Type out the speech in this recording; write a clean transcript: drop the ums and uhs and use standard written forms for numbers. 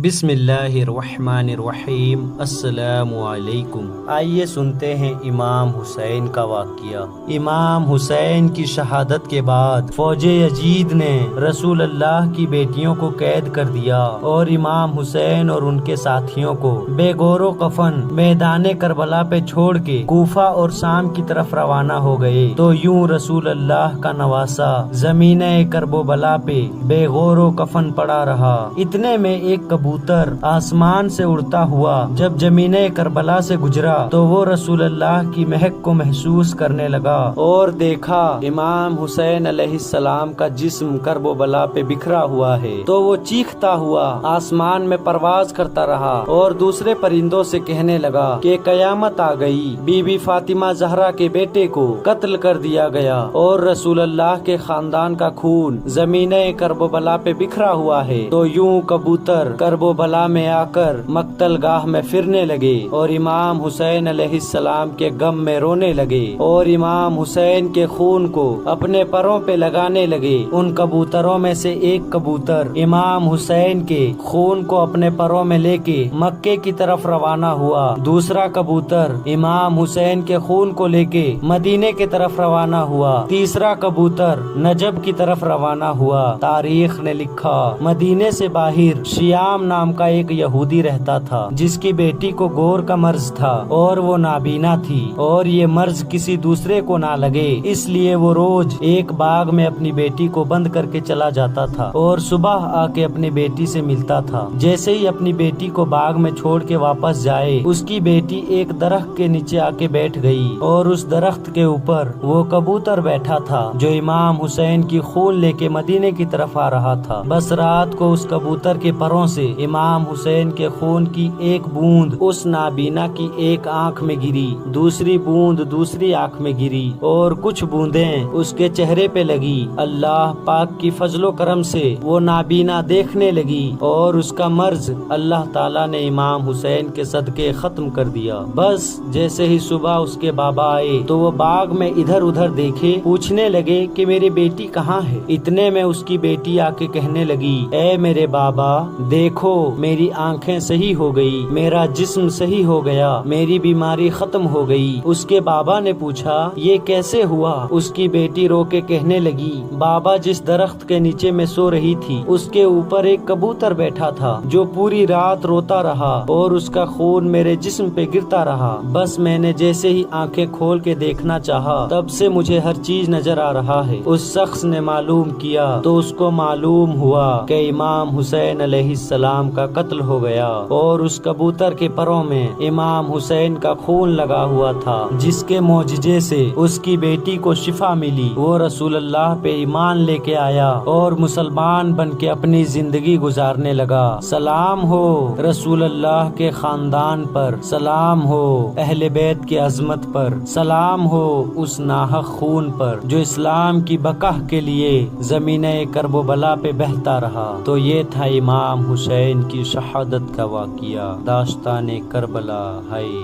بسم اللہ الرحمن الرحیم۔ السلام علیکم۔ آئیے سنتے ہیں امام حسین کا واقعہ۔ امام حسین کی شہادت کے بعد فوج یزید نے رسول اللہ کی بیٹیوں کو قید کر دیا اور امام حسین اور ان کے ساتھیوں کو بے گور و کفن میدان کربلا پہ چھوڑ کے کوفہ اور شام کی طرف روانہ ہو گئے۔ تو یوں رسول اللہ کا نواسہ زمین کرب و بلا پہ بے غور و کفن پڑا رہا۔ اتنے میں ایک کبوتر آسمان سے اڑتا ہوا جب زمین کربلا سے گزرا تو وہ رسول اللہ کی مہک کو محسوس کرنے لگا اور دیکھا امام حسین علیہ السلام کا جسم کرب و بلا پہ بکھرا ہوا ہے۔ تو وہ چیختا ہوا آسمان میں پرواز کرتا رہا اور دوسرے پرندوں سے کہنے لگا کہ قیامت آ گئی، بی بی فاطمہ زہرا کے بیٹے کو قتل کر دیا گیا اور رسول اللہ کے خاندان کا خون زمین کرب و بلا پہ بکھرا ہوا ہے۔ تو یوں کبوتر کرب و بلا میں آ کر مقتل گاہ میں پھرنے لگے اور امام حسین علیہ السلام کے غم میں رونے لگے اور امام حسین کے خون کو اپنے پروں پہ لگانے لگے۔ ان کبوتروں میں سے ایک کبوتر امام حسین کے خون کو اپنے پروں میں لے کے مکے کی طرف روانہ ہوا، دوسرا کبوتر امام حسین کے خون کو لے کے مدینے کی طرف روانہ ہوا، تیسرا کبوتر نجب کی طرف روانہ ہوا۔ تاریخ نے لکھا مدینے سے باہر شیام نام کا ایک یہودی رہتا تھا جس کی بیٹی کو گور کا مرض تھا اور وہ نابینا تھی اور یہ مرض کسی دوسرے کو نہ لگے، اس لیے وہ روز ایک باغ میں اپنی بیٹی کو بند کر کے چلا جاتا تھا اور صبح آ کے اپنی بیٹی سے ملتا تھا۔ جیسے ہی اپنی بیٹی کو باغ میں چھوڑ کے واپس جائے اس کی بیٹی ایک درخت کے نیچے آ کے بیٹھ گئی اور اس درخت کے اوپر وہ کبوتر بیٹھا تھا جو امام حسین کی خون لے کے مدینے کی طرف آ رہا تھا۔ بس رات کو اس کبوتر کے پروں سے امام حسین کے خون کی ایک بوند اس نابینا کی ایک آنکھ میں گری، دوسری بوند دوسری آنکھ میں گری اور کچھ بوندیں اس کے چہرے پہ لگی۔ اللہ پاک کی فضل و کرم سے وہ نابینا دیکھنے لگی اور اس کا مرض اللہ تعالیٰ نے امام حسین کے صدقے ختم کر دیا۔ بس جیسے ہی صبح اس کے بابا آئے تو وہ باغ میں ادھر ادھر دیکھے، پوچھنے لگے کہ میری بیٹی کہاں ہے۔ اتنے میں اس کی بیٹی آ کے کہنے لگی، اے میرے بابا دیکھو میری آنکھیں صحیح ہو گئی، میرا جسم صحیح ہو گیا، میری بیماری ختم ہو گئی۔ اس کے بابا نے پوچھا یہ کیسے ہوا؟ اس کی بیٹی رو کے کہنے لگی، بابا جس درخت کے نیچے میں سو رہی تھی اس کے اوپر ایک کبوتر بیٹھا تھا جو پوری رات روتا رہا اور اس کا خون میرے جسم پہ گرتا رہا۔ بس میں نے جیسے ہی آنکھیں کھول کے دیکھنا چاہا تب سے مجھے ہر چیز نظر آ رہا ہے۔ اس شخص نے معلوم کیا تو اس کو معلوم ہوا کہ امام حسین علیہ السلام کا قتل ہو گیا اور اس کبوتر کے پروں میں امام حسین کا خون لگا ہوا تھا جس کے معجزے سے اس کی بیٹی کو شفا ملی۔ وہ رسول اللہ پہ ایمان لے کے آیا اور مسلمان بن کے اپنی زندگی گزارنے لگا۔ سلام ہو رسول اللہ کے خاندان پر، سلام ہو اہل بیت کی عظمت پر، سلام ہو اس ناحق خون پر جو اسلام کی بقا کے لیے زمین کرب و بلا پہ بہتا رہا۔ تو یہ تھا امام حسین کی شہادت کا واقعہ، داستان کربلا ہے۔